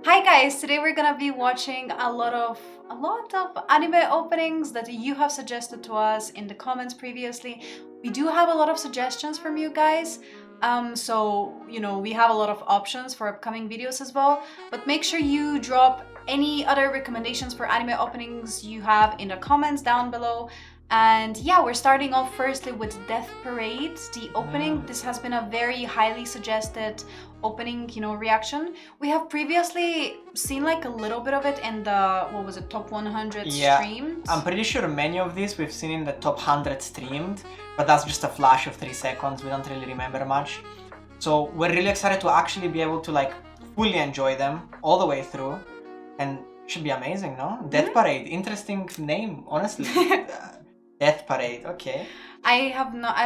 Hi guys, today we're gonna be watching a lot of anime openings that you have suggested to us in the comments previously. We do have a lot of suggestions from you guys. So we have a lot of options for upcoming videos as well. But make sure you drop any other recommendations for anime openings you have in the comments down below. And yeah, we're starting off firstly with Death Parade, the opening. This has been a very highly suggested opening, reaction. We have previously seen like a little bit of it in the, what was it, top 100 streamed? I'm pretty sure many of these we've seen in the top 100 streamed, but that's just a flash of 3 seconds. We don't really remember much. So we're really excited to actually be able to like fully enjoy them all the way through, and it should be amazing, no? Death Parade, interesting name, honestly. Death Parade, okay. I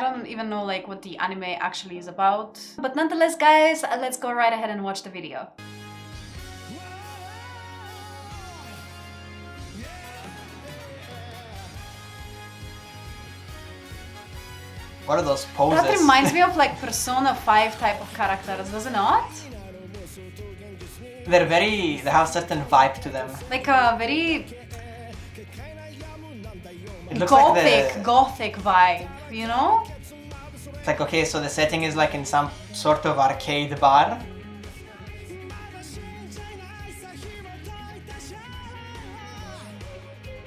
don't even know like what the anime actually is about. But nonetheless, guys, let's go right ahead and watch the video. What are those poses? That reminds me of like Persona 5 type of characters, does it not? They have certain vibe to them. Like a very gothic vibe, you know? It's like, okay, so the setting is like in some sort of arcade bar.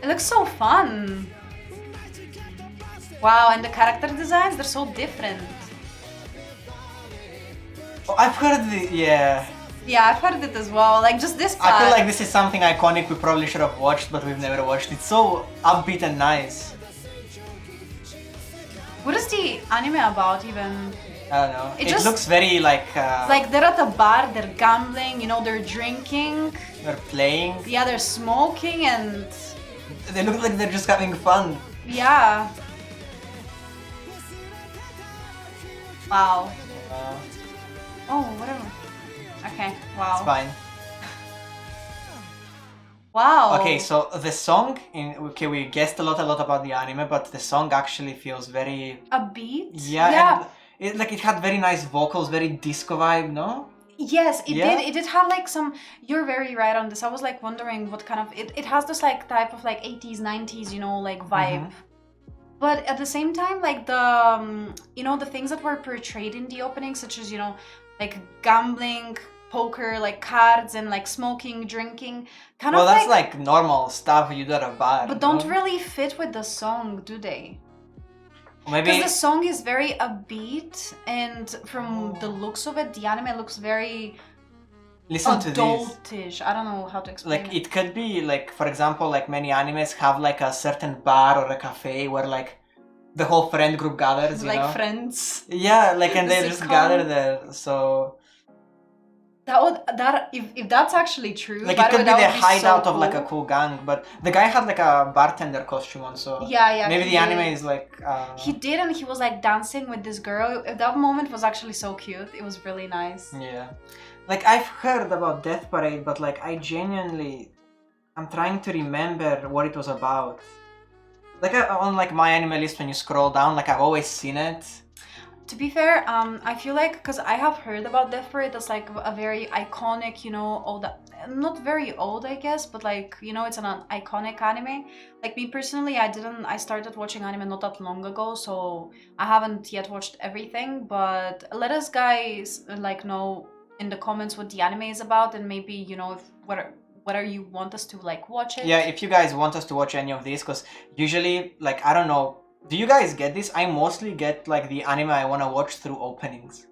It looks so fun. Wow, and the character designs, they're so different. Oh, I've heard yeah. Yeah, I've heard it as well, like just this part. I feel like this is something iconic we probably should have watched, but we've never watched. It's so upbeat and nice. What is the anime about even? I don't know. It looks very like... like they're at a bar, they're gambling, they're drinking. They're playing. Yeah, they're smoking and... They look like they're just having fun. Yeah. Wow. Oh, whatever. Okay, wow. It's fine. Wow. Okay, so the song, we guessed a lot about the anime, but the song actually feels very... upbeat? Yeah. And it had very nice vocals, very disco vibe, no? Yes, it did. It did have like some... You're very right on this. I was like wondering what kind of... It has this like type of like 80s, 90s, like vibe. But at the same time, like the, the things that were portrayed in the opening, such as, like gambling, poker, like cards, and like smoking, drinking, kind of well, that's like normal stuff you do at a bar. But don't really fit with the song, do they? Maybe because the song is very upbeat, and from the looks of it, the anime looks very adultish. I don't know how to explain it could be like, for example, like many animes have like a certain bar or a cafe where like the whole friend group gathers, like Friends. Yeah, like, and they just gather there. So if that's actually true, like it could be the hideout of like a cool gang, but the guy had like a bartender costume on, so yeah, maybe the anime is like he did, and he was like dancing with this girl. That moment was actually so cute. It was really nice. Yeah, like I've heard about Death Parade, but like I'm trying to remember what it was about. Like on like my anime list, when you scroll down, like I've always seen it. To be fair, I feel like, because I have heard about Death Parade as like a very iconic, old, not very old, I guess, but like, it's an iconic anime. Like me personally, I started watching anime not that long ago, so I haven't yet watched everything, but let us guys like know in the comments what the anime is about, and maybe, if whether you want us to like watch it. Yeah, if you guys want us to watch any of these, because usually, like, I don't know, do you guys get this? I mostly get like the anime I want to watch through openings.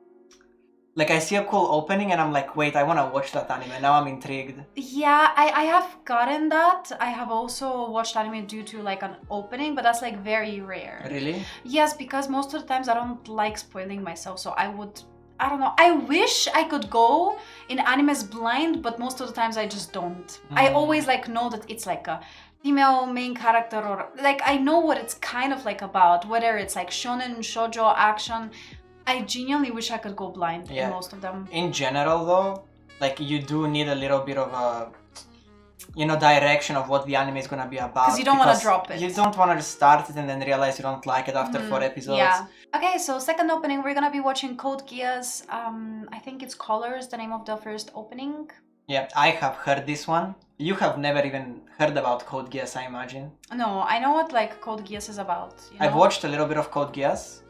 Like I see a cool opening and I'm like, wait, I want to watch that anime. Now I'm intrigued. Yeah, I have gotten that. I have also watched anime due to like an opening, but that's like very rare. Really? Yes, because most of the times I don't like spoiling myself, so I don't know. I wish I could go in animes blind, but most of the times I just don't. I always like know that it's like a female main character, or like I know what it's kind of like about, whether it's like shonen, shoujo, action. I genuinely wish I could go blind in most of them. In general though, like you do need a little bit of a direction of what the anime is gonna be about. Because you don't want to drop it. You don't want to just start it and then realize you don't like it after 4 episodes. Yeah. Okay, so second opening, we're gonna be watching Code Geass. I think it's Colors, the name of the first opening. Yeah, I have heard this one. You have never even heard about Code Geass, I imagine. No, I know what like Code Geass is about. You know? I've watched a little bit of Code Geass,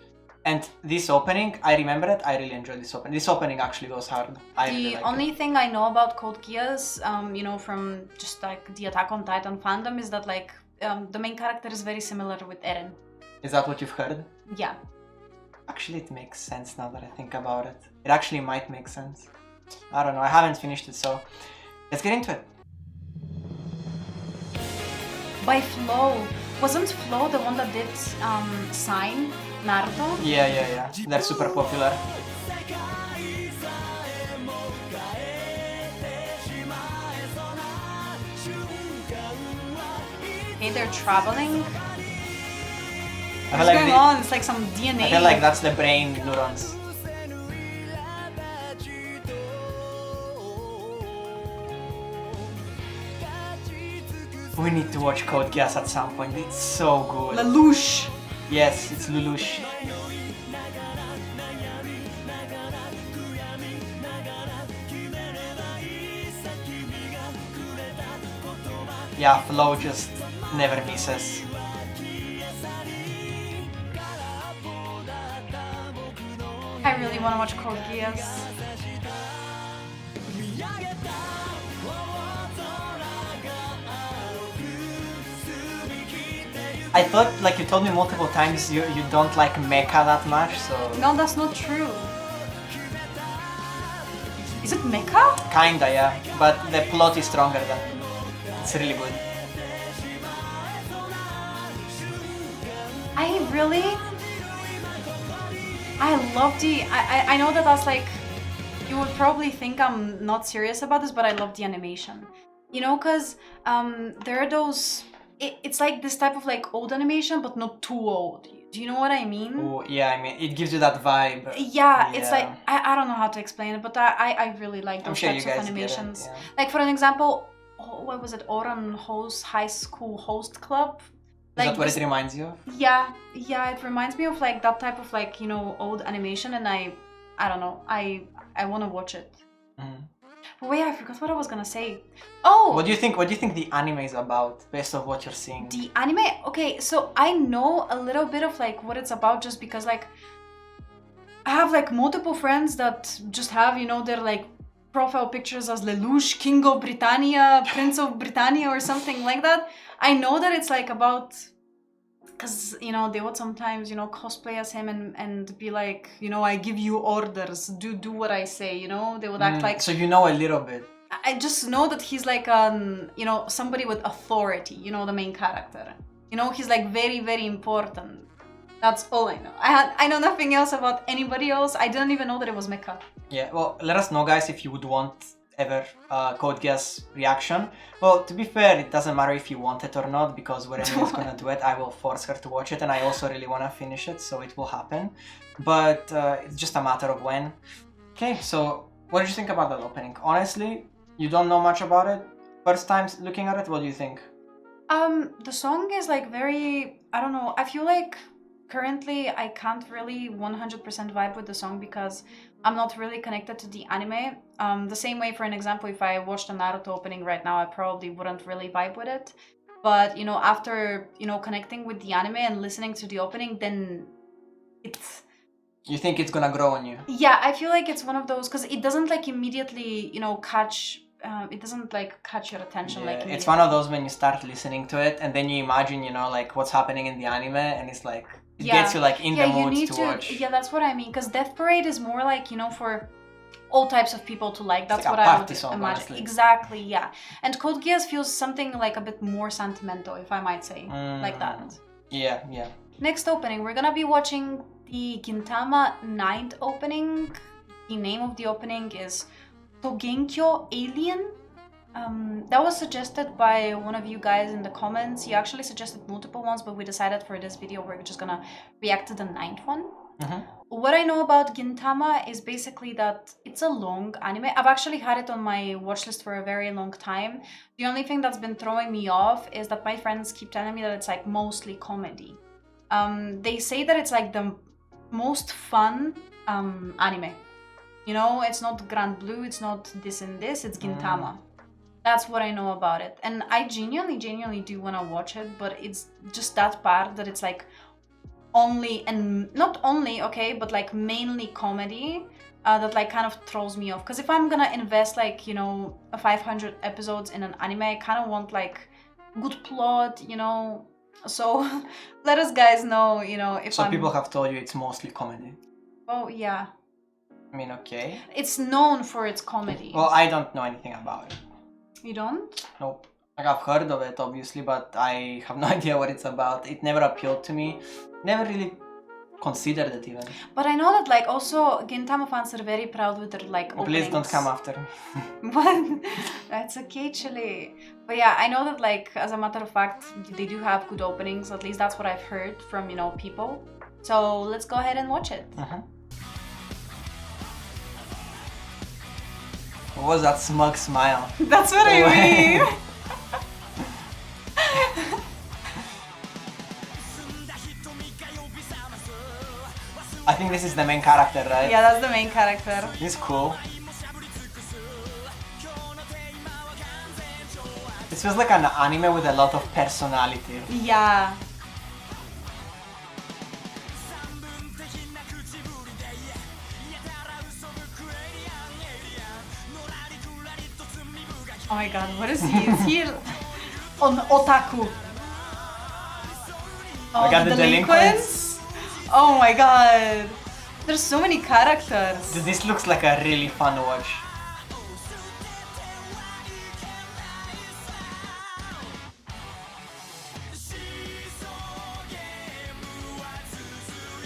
and this opening, I remember it. I really enjoyed this opening. This opening actually goes hard. I really The like only it. thing I know about Code Geass, you know, from just like the Attack on Titan fandom, is that like the main character is very similar with Eren. Is that what you've heard? Yeah. Actually, it makes sense now that I think about it. It actually might make sense. I don't know. I haven't finished it, so let's get into it. By Flow. Wasn't Flow the one that did Sign Naruto? Yeah. They're super popular. Okay, they're traveling. I What's feel going on? It's like some DNA. I feel like that's the brain neurons. We need to watch Code Geass at some point. It's so good. Lelouch. Yes, it's Lelouch. Yeah, Flow just never misses. I really want to watch Code Geass. I thought, like you told me multiple times, you don't like mecha that much, so... No, that's not true. Is it mecha? Kinda, yeah. But the plot is stronger than... It's really good. I love the... I know that that's like... You would probably think I'm not serious about this, but I love the animation. You know, because there are those... It's like this type of like old animation, but not too old. Do you know what I mean? Oh, yeah, I mean, it gives you that vibe. Yeah, it's like... I don't know how to explain it, but I really like those types of animations. Get it, yeah. Like for an example, what was it? Oran High School Host Club? Is Like that what it reminds you of? Yeah, it reminds me of like that type of like, you know, old animation, and I don't know, I want to watch it. Mm. But wait, I forgot what I was gonna say. Oh! What do you think the anime is about, based on what you're seeing? The anime? Okay, so I know a little bit of like what it's about just because like I have like multiple friends that just have, you know, their like profile pictures as Lelouch, King of Britannia, Prince of Britannia or something like that. I know that it's like about, because, you know, they would sometimes, you know, cosplay as him and be like, you know, I give you orders, do what I say, you know? They would act like... So you know a little bit. I just know that he's like, you know, somebody with authority, you know, the main character. You know, he's like very, very important. That's all I know. I know nothing else about anybody else. I didn't even know that it was mecha. Yeah, well, let us know, guys, if you would want ever Code Geass reaction. Well, to be fair, it doesn't matter if you want it or not, because when Emily's gonna do it, I will force her to watch it, and I also really want to finish it, so it will happen. But it's just a matter of when. Okay, so what did you think about that opening? Honestly, you don't know much about it. First time looking at it, what do you think? The song is like very, I don't know, I feel like currently I can't really 100% vibe with the song because I'm not really connected to the anime. The same way, for an example, if I watched a Naruto opening right now, I probably wouldn't really vibe with it. But, you know, after, you know, connecting with the anime and listening to the opening, then it's... You think it's gonna grow on you? Yeah, I feel like it's one of those, because it doesn't like immediately, you know, catch... it doesn't like catch your attention like it's one of those when you start listening to it and then you imagine, you know, like what's happening in the anime, and it's like it gets you like in the mood to watch. Yeah, that's what I mean, because Death Parade is more like, you know, for all types of people to like. That's like what a I party would song, imagine. honestly. Exactly, yeah. And Code Geass feels something like a bit more sentimental, if I might say, like that. Yeah. Next opening, we're gonna be watching the Gintama 9th opening. The name of the opening is Togenkyo Alien. That was suggested by one of you guys in the comments. He actually suggested multiple ones, but we decided for this video we're just gonna react to the 9th one. What I know about Gintama is basically that it's a long anime. I've actually had it on my watch list for a very long time. The only thing that's been throwing me off is that my friends keep telling me that it's like mostly comedy. They say that it's like the most fun anime. You know, it's not Grand Blue, it's not this and this, it's Gintama. That's what I know about it. And I genuinely do want to watch it, but it's just that part that it's like only, and not only, okay, but like mainly comedy that like kind of throws me off. Because if I'm gonna invest like, you know, 500 episodes in an anime, I kind of want like good plot, you know. So let us guys know, you know, if So people have told you it's mostly comedy. Oh, yeah. I mean, okay. It's known for its comedy. Well, I don't know anything about it. You don't? Nope. Like, I've heard of it, obviously, but I have no idea what it's about. It never appealed to me. Never really considered it even. But I know that like also Gintama fans are very proud with their like openings. Please don't come after me. But that's okay, Chile. But yeah, I know that like as a matter of fact, they do have good openings. At least that's what I've heard from, you know, people. So let's go ahead and watch it. What was that smug smile? That's what I mean. I think this is the main character, right? Yeah, that's the main character. He's cool. This feels like an anime with a lot of personality. Yeah. Oh my god, what is he? Is he on otaku? Oh, I got the delinquents. Oh my god. There's so many characters. Dude, this looks like a really fun watch.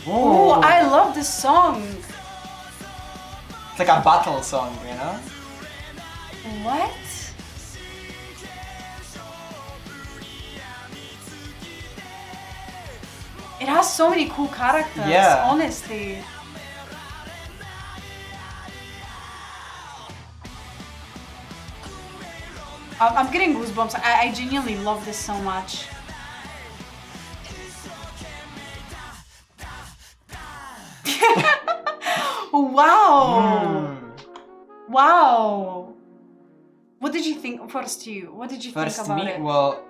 Oh, I love this song. It's like a battle song, you know? What? It has so many cool characters, Yeah. honestly. I'm getting goosebumps. I genuinely love this so much. Wow! Wow! What did you think first? What did you think about it? Well,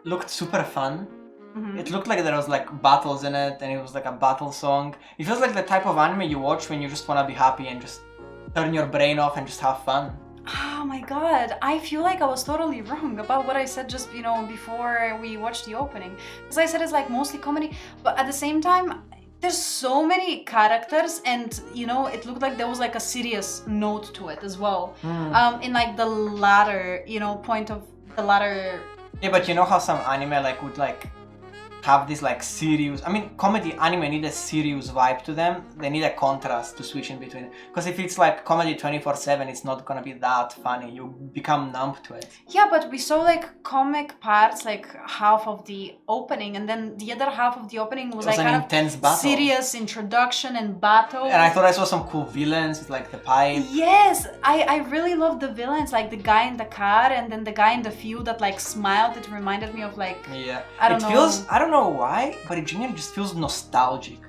looked super fun. It looked like there was like battles in it, and it was like a battle song. It feels like the type of anime you watch when you just wanna be happy and just turn your brain off and just have fun. Oh my god, I feel like I was totally wrong about what I said just, you know, before we watched the opening. Because I said it's like mostly comedy, but at the same time, there's so many characters, and you know, it looked like there was like a serious note to it as well. In like the latter, you know, point of the latter. Yeah, but you know how some anime like would like have this like serious, I mean, comedy anime need a serious vibe to them. They need a contrast to switch in between. Because if it's like comedy 24/7, it's not gonna be that funny. You become numb to it. Yeah, but we saw like comic parts, like half of the opening, and then the other half of the opening was like an kind intense of battle. serious introduction and battle. And I thought I saw some cool villains with like the pipe. Yes, I really love the villains, like the guy in the car and then the guy in the field that like smiled. It reminded me of like, Yeah, I don't know. Feels, I don't know why, but it genuinely just feels nostalgic.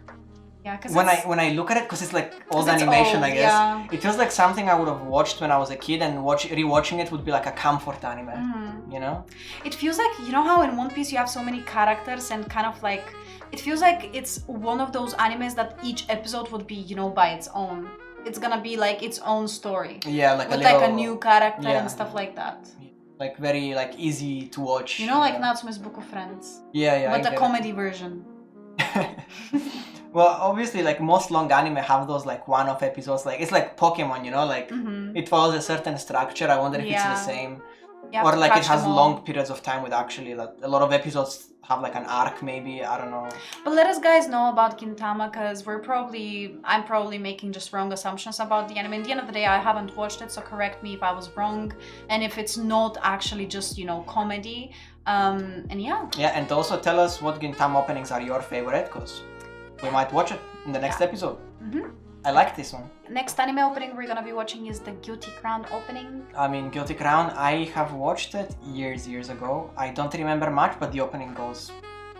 Yeah, because when I look at it, because it's like old animation, old, I guess. yeah. It feels like something I would have watched when I was a kid, and rewatching it would be like a comfort anime. You know? It feels like, you know how in One Piece you have so many characters and kind of like, it feels like it's one of those animes that each episode would be, you know, by its own. It's gonna be like its own story. Yeah, like with a little, like a new character yeah, and stuff like that. Like very like easy to watch. You know, like Natsume's Book of Friends. Yeah. But the comedy version. Well, obviously, like most long anime have those like one-off episodes. Like it's like Pokemon, you know, like it follows a certain structure. I wonder if it's the same, or like it has long periods of time with actually like a lot of episodes have like an arc, maybe. I don't know. But let us guys know about Gintama, because I'm probably making just wrong assumptions about the anime. At the end of the day, I haven't watched it, so correct me if I was wrong, and if it's not actually just, you know, comedy. And yeah. Yeah, and also tell us what Gintama openings are your favorite, because we might watch it in the next episode. I like this one. Next anime opening we're gonna be watching is the Guilty Crown opening. I mean, Guilty Crown, I have watched it years ago. I don't remember much, but the opening goes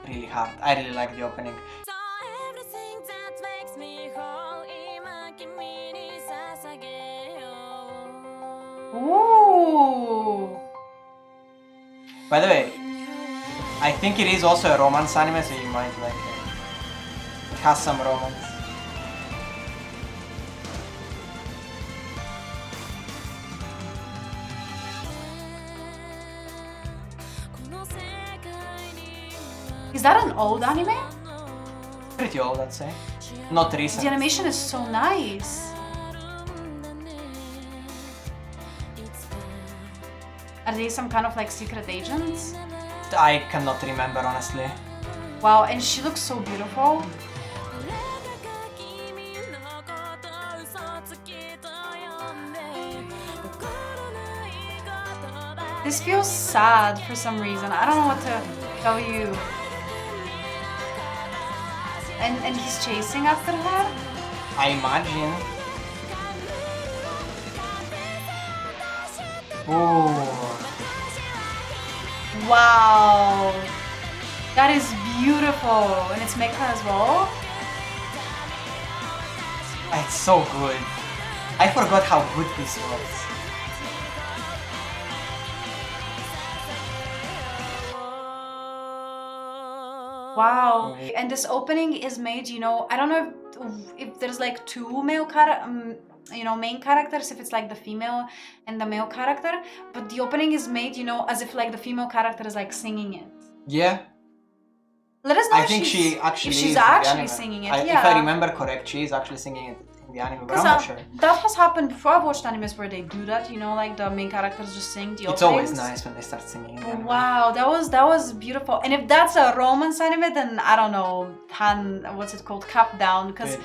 really hard. I really like the opening. By the way, I think it is also a romance anime, so you might like it. It has some romance. Is that an old anime? Pretty old, I'd say. Not recent. The animation is so nice. Are they some kind of like secret agents? I cannot remember, honestly. Wow, and she looks so beautiful. This feels sad for some reason. I don't know what to tell you. And he's chasing after her? I imagine. Ooh. Wow. That is beautiful. And it's mecha as well. It's so good. I forgot how good this was. Wow. And this opening is made, you know, I don't know if there's like two main characters, if it's like the female and the male character, but the opening is made, you know, as if like the female character is like singing it. Yeah. Let us know I think she actually if she's is actually in the singing it. anime. If I remember correct, she is actually singing it in the anime, but I'm not sure. That has happened before. I've watched animes where they do that, you know, like the main characters just sing the openings. It's always nice when they start singing in the anime. Wow, that was beautiful. And if that's a romance anime, then I don't know, what's it called? Cap down, because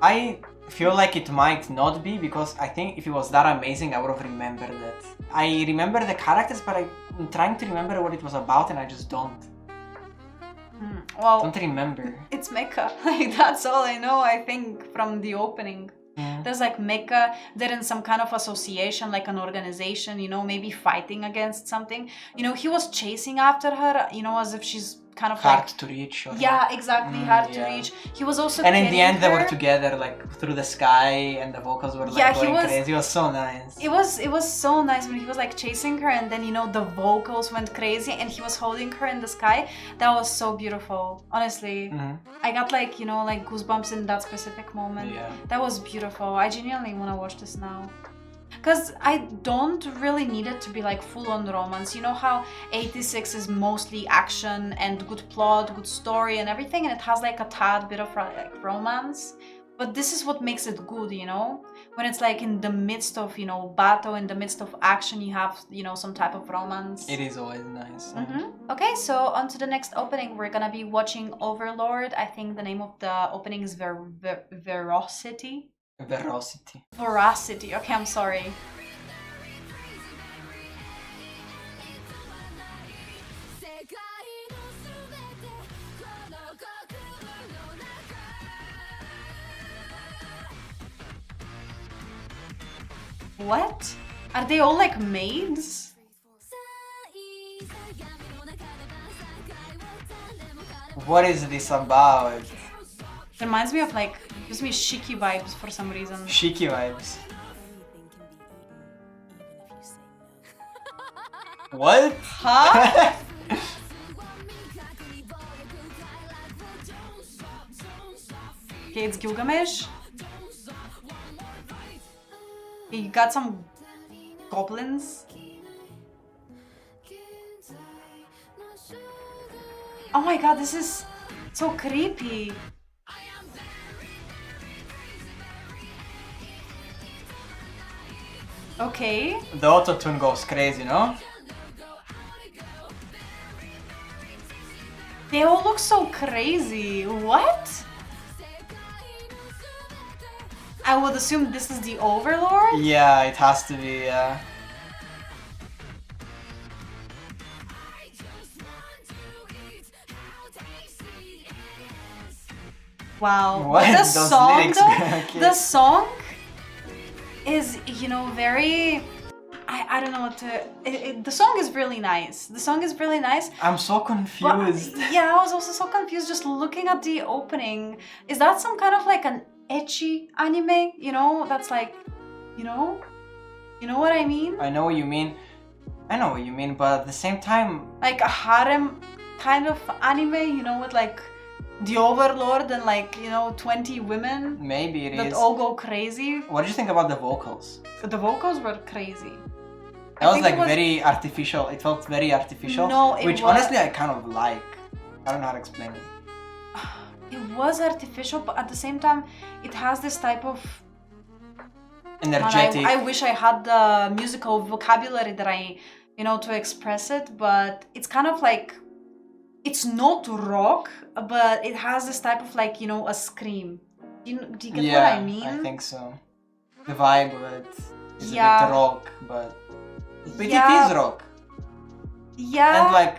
I feel like it might not be, because I think if it was that amazing, I would have remembered it. I remember the characters, but I'm trying to remember what it was about, and I just don't. Well, don't remember. It's mecha. Like that's all I know. I think from the opening. There's like mecha. They're in some kind of association, like an organization. You know, maybe fighting against something. You know, he was chasing after her. You know, as if she's kind of hard to reach. Or yeah, exactly, hard to reach. He was also and in the end, they were together, like through the sky, and the vocals were like going crazy. It was so nice. It was so nice when he was like chasing her, and then you know the vocals went crazy, and he was holding her in the sky. That was so beautiful. Honestly, I got like you know like goosebumps in that specific moment. Yeah. That was beautiful. I genuinely want to watch this now. Because I don't really need it to be like full-on romance. You know how 86 is mostly action and good plot, good story and everything, and it has like a tad bit of like romance. But this is what makes it good, you know? When it's like in the midst of, you know, battle, in the midst of action, you have, you know, some type of romance. It is always nice. Okay, so on to the next opening. We're gonna be watching Overlord. I think the name of the opening is Veracity. Veracity. Okay, I'm sorry. What? Are they all like maids? What is this about? It reminds me of like, gives me shiki vibes for some reason. Shiki vibes. What? Huh? Okay, it's Gilgamesh. You got some goblins. Oh my god, this is so creepy. Okay. The auto-tune goes crazy, no? They all look so crazy. What? I would assume this is the Overlord? Yeah, it has to be, yeah. Wow. What? The Those song lyrics, though, okay. the song is, you know, very... I don't know what to... the song is really nice. The song is really nice. I'm so confused. Yeah, I was also so confused just looking at the opening. Is that some kind of like an ecchi anime? You know, that's like, you know what I mean? I know what you mean. I know what you mean, but at the same time, Like a harem kind of anime, you know, with like the Overlord and like, you know, 20 women maybe it that is. all go crazy. What did you think about the vocals? The vocals were crazy. That was like very artificial. It felt very artificial. No, it which was... honestly I kind of like. I don't know how to explain it. It was artificial, but at the same time, it has this type of energetic. I wish I had the musical vocabulary that you know, to express it, but it's kind of like, it's not rock, but it has this type of like, you know, a scream. Do you get what I mean? I think so. The vibe of it is a bit rock, but it is rock. Yeah. And like,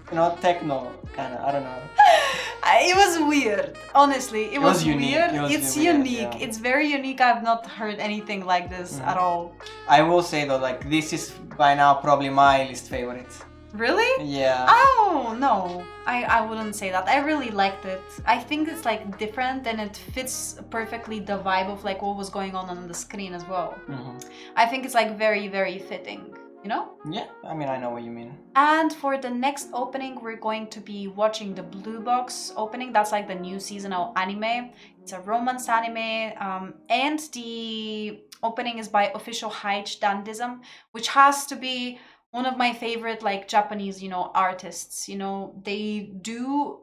you know, techno kind of. I don't know. It was weird. Honestly, it was unique. weird. It's unique. Yeah. It's very unique. I've not heard anything like this at all. I will say though, like this is by now probably my least favorite. Really? Yeah. Oh no, I wouldn't say that. I really liked it. I think it's like different and it fits perfectly the vibe of like what was going on the screen as well. I think it's like very, very fitting, you know? Yeah, I mean, I know what you mean. And for the next opening, we're going to be watching the Blue Box opening. That's like the new seasonal anime. It's a romance anime, and the opening is by Official Hicks, which has to be one of my favorite like Japanese, you know, artists. You know, they do...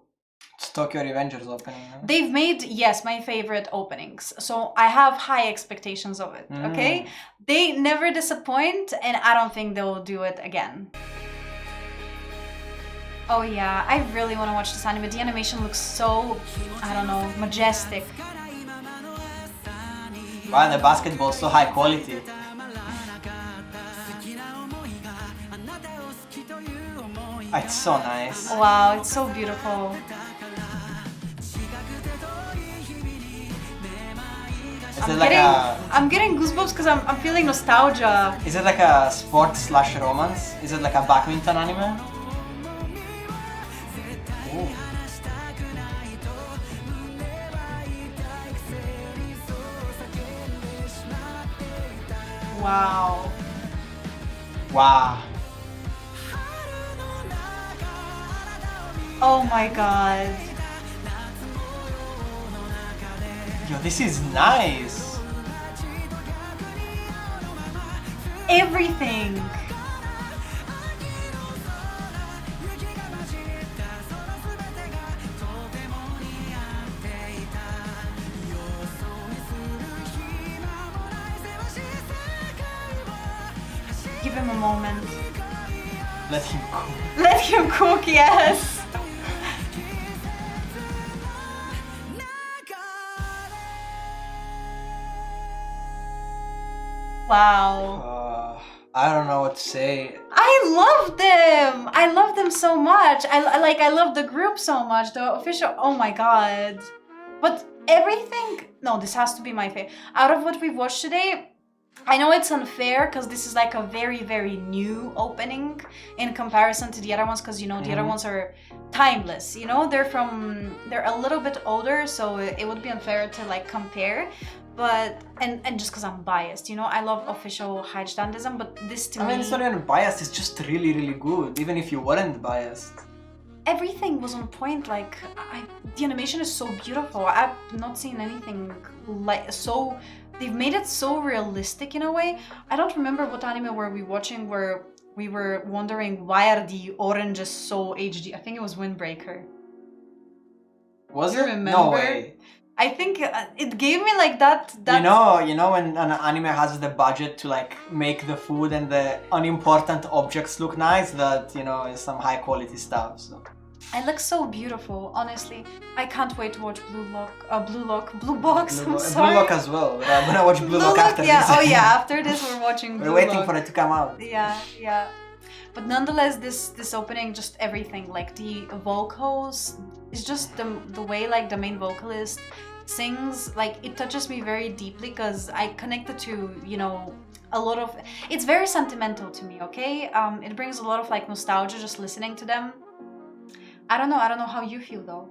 It's Tokyo Revengers opening, no? They've made, yes, my favorite openings. So I have high expectations of it, okay? They never disappoint, and I don't think they'll do it again. Oh yeah, I really want to watch this anime. The animation looks so, I don't know, majestic. Wow, the basketball is so high quality. It's so nice. Wow, it's so beautiful. I'm getting goosebumps because I'm feeling nostalgia. Is it like a sports/romance? Is it like a badminton anime? Ooh. Wow. Wow. Oh my god. Yo, this is nice. Everything. Give him a moment. Let him cook. Let him cook, yes. Wow. I don't know what to say. I love them. I love them so much. I love the group so much. The official. Oh my god. But everything. No, this has to be my favorite. Out of what we've watched today, I know it's unfair because this is like a very, very new opening in comparison to the other ones, because you know the other ones are timeless. You know, they're a little bit older, so it would be unfair to like compare. But and just because I'm biased, you know, I love Official Hicks, but this to me... I mean, it's not even biased, it's just really, really good, even if you weren't biased. Everything was on point, like, the animation is so beautiful. I've not seen anything like so... They've made it so realistic in a way. I don't remember what anime were we watching where we were wondering why are the oranges so HD. I think it was Windbreaker. Was it? Remember? No way. I think it gave me like that. You know when an anime has the budget to like make the food and the unimportant objects look nice, that, you know, is some high quality stuff. So it looks so beautiful, honestly. I can't wait to watch Blue Box. I'm sorry. Blue Lock as well. But I'm gonna watch Blue Lock after this. Oh yeah, after this we're watching Blue We're waiting for it to come out. Yeah. But nonetheless, this opening, just everything, like the vocals, it's just the way like the main vocalist sings, like it touches me very deeply because I connected to, you know, a lot of... It's very sentimental to me, okay? It brings a lot of like nostalgia just listening to them. I don't know how you feel though.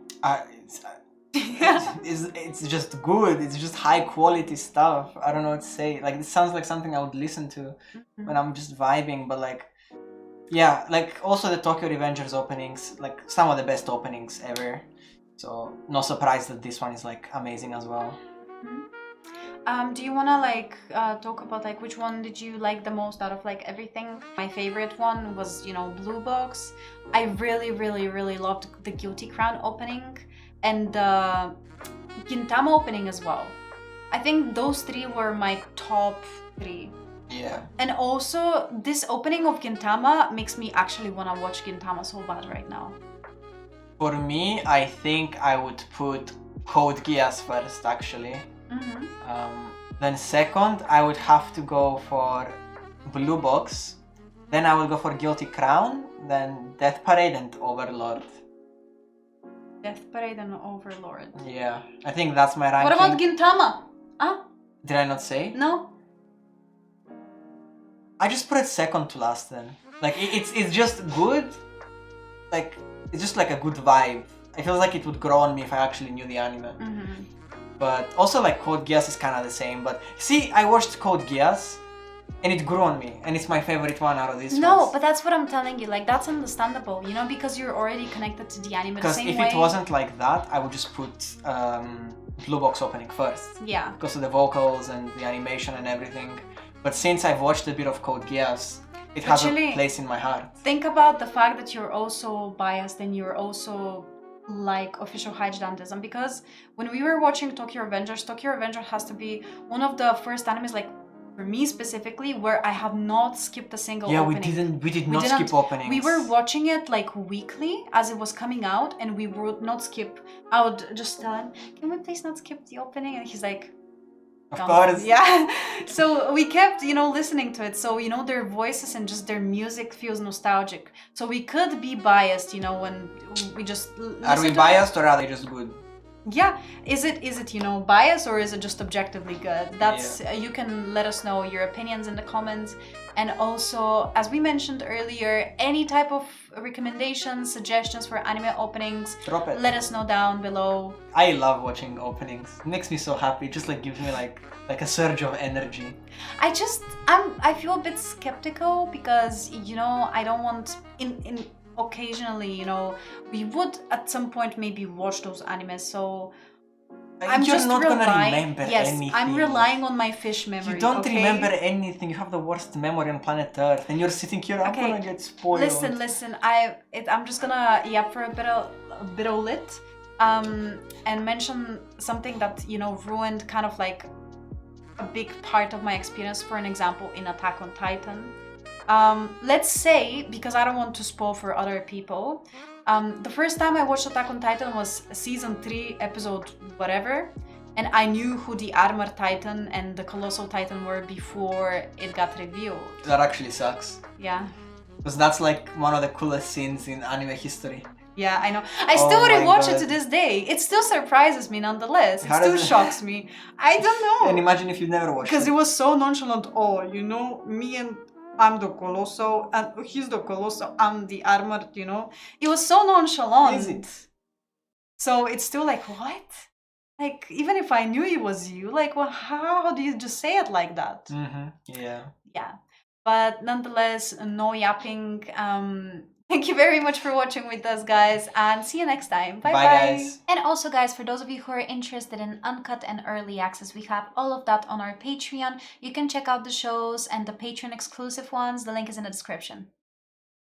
It's just good. It's just high quality stuff. I don't know what to say. Like, it sounds like something I would listen to when I'm just vibing. But like, yeah, like also the Tokyo Revengers openings, like some of the best openings ever. So no surprise that this one is like amazing as well. Do you wanna like talk about like which one did you like the most out of like everything? My favorite one was, you know, Blue Box. I really loved the Guilty Crown opening and the Gintama opening as well. I think those three were my top three. Yeah. And also this opening of Gintama makes me actually wanna watch Gintama so bad right now. For me, I think I would put Code Geass first, actually. Then second, I would have to go for Blue Box. Then I would go for Guilty Crown. Then Death Parade and Overlord. Death Parade and Overlord. Yeah, I think that's my ranking. What about Gintama? Huh? Did I not say? No? I just put it second to last then. Like, it's just good. Like, it's just like a good vibe. I feel like it would grow on me if I actually knew the anime. But also like Code Geass is kind of the same. But see, I watched Code Geass and it grew on me, and it's my favorite one out of these ones. But that's what I'm telling you. Like, that's understandable, you know, because you're already connected to the anime the same way. Because if it wasn't like that, I would just put Blue Box opening first. Yeah. Because of the vocals and the animation and everything. But since I've watched a bit of Code Geass, it has a place in my heart. Think about the fact that you're also biased and you're also like official Hajdantism, because when we were watching Tokyo Revengers has to be one of the first animes, like for me specifically, where I have not skipped a single opening. We did not skip openings. We were watching it like weekly as it was coming out, and we would not skip. I would just tell him, can we please not skip the opening? And he's like, of course. Yeah. So we kept, you know, listening to it. So, you know, their voices and just their music feels nostalgic. So we could be biased, you know, when we just Are we biased or are they just good? Yeah. Is it, you know, biased or is it just objectively good? That's you can let us know your opinions in the comments. And also, as we mentioned earlier, any type of recommendations, suggestions for anime openings, drop it. Let us know down below. I love watching openings. It makes me so happy. It just like gives me like a surge of energy. I feel a bit skeptical because, you know, I don't want in occasionally, you know, we would at some point maybe watch those animes, so I'm You're just not relying, gonna remember anything. I'm relying on my fish memory. You don't remember anything. You have the worst memory on planet Earth, and you're sitting here. I'm gonna get spoiled. Listen. I'm just gonna yap for a bit of lit, and mention something that, you know, ruined kind of like a big part of my experience. For an example, in Attack on Titan. Let's say, because I don't want to spoil for other people, the first time I watched Attack on Titan was season 3, episode whatever, and I knew who the Armor Titan and the Colossal Titan were before it got revealed. That actually sucks. Yeah. Because that's like one of the coolest scenes in anime history. Yeah, I know. I still wouldn't watch it to this day. It still surprises me nonetheless. It still shocks me. I don't know. And imagine if you never watched it. Because it was so nonchalant. Oh, you know, me and I'm the Colossal, and he's the Colossal, I'm the Armored, you know? It was so nonchalant. Is it? So it's still like, what? Like, even if I knew it was you, like, well, how do you just say it like that? Yeah. Yeah. But nonetheless, no yapping. Thank you very much for watching with us, guys, and see you next time. Bye, guys. And also, guys, for those of you who are interested in uncut and early access, we have all of that on our Patreon. You can check out the shows and the Patreon exclusive ones. The link is in the description.